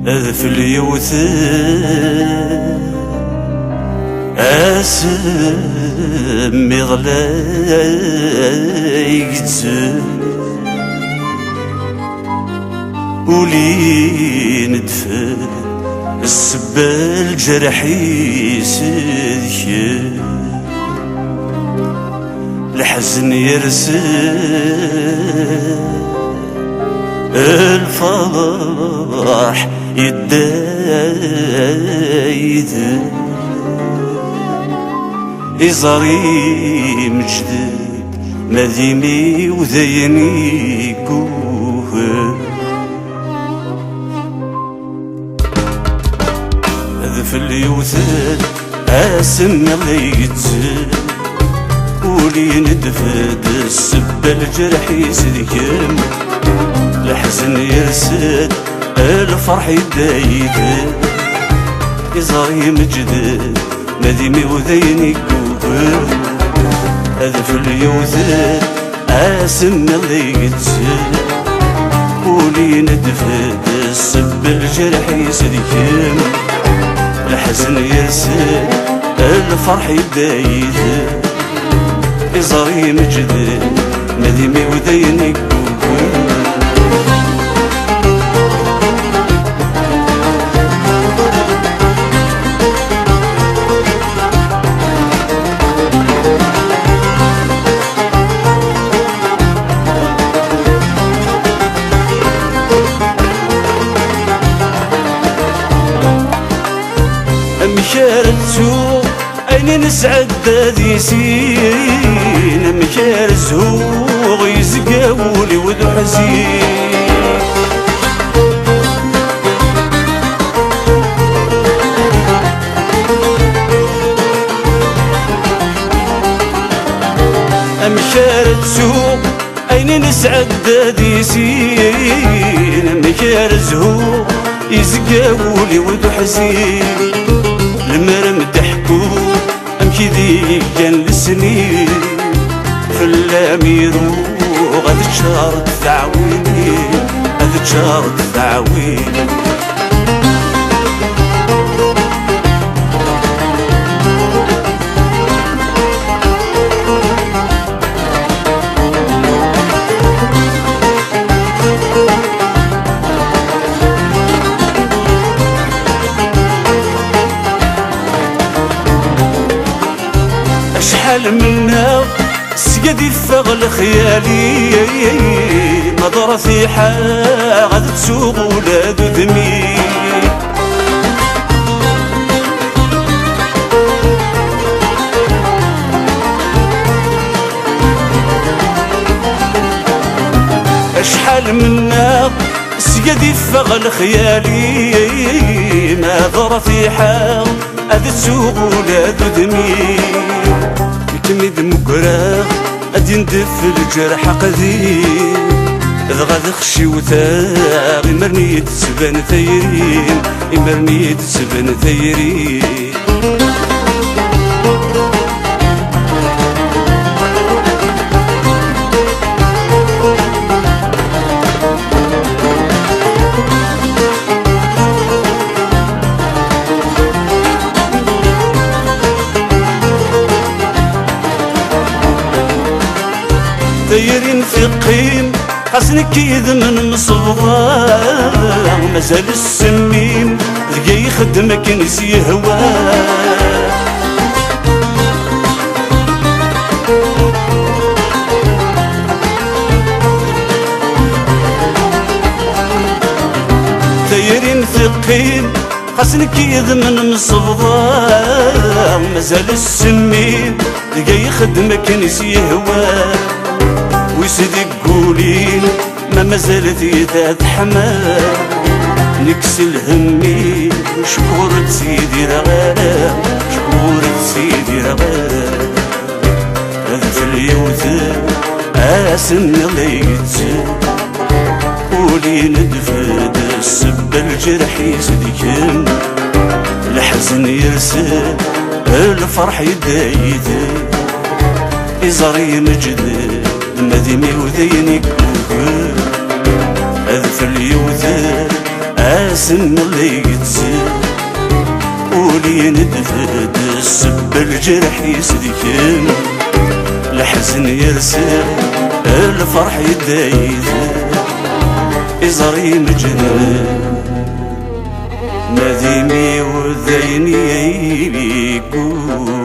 أذف اليوثان أسمي غلايك تزل ولي ندفن السبال جرحي سذكر الحزن يرسل الفرح يدايد إزاري مجدد مذيمي وذيني كوه أذف اليوثان أسم اللي يتزل ولي ندفد السبة الجرح يسذكم الحزن يرسد الفرح يدايد يزاري مجدد مذيمي وذيني كوبر أذف اليوثان أسم اللي يتزل ولي ندفد السب الجرح يسذكم الحزن يرسد الفرح يدايد يزاري مجدد مذيمي وذيني كوبر مشارتو أين نسعد ذي سين مشار زهوغ يزقاولي وذو حزين مشارتو أين نسعد ذي سين مشار زهوغ يزقاولي وذو حزين المرم ضحكو امشي ذي كان السنين في اللاميرو غاد تشارك تعويني غاد تشارك تعويني شحال منا سقدي فغل خيالي مضر في حال غاد تسوق ولاد ذمي شحال منا سقدي فغل خيالي مضر في حال غاد تسوق ولاد ذمي تميد مقرا غادي ندف الجرح قديم غادي خشي وثاغ مرني تسبان ثيرين مرني تسبان ثيرين دايرين في قيم حسنك يذمن مصبغة مازال السمين ذقا يخدمك نسي هواه دايرين في قيم حسنك يذمن مصبغة مازال السمين ذقا يخدمك نسي هواه ويسدي قولين ما مازالت يتاد حمام نكسل همي شكورة سيدي رغام شكورة سيدي رغام أذف اليوثان أسن اللي يتزل ولي ندفد السب الجرح يسدكن الحزن يرسل الفرح يدايد إزاري مجدد مذيمي وذيني كوكب الطفل يوثر اسم اللي يتسر ولي ندفد السب الجرح يسلكم الحزن يرسل الفرح يدايثر إزري مجنون ناديمي وذيني يقول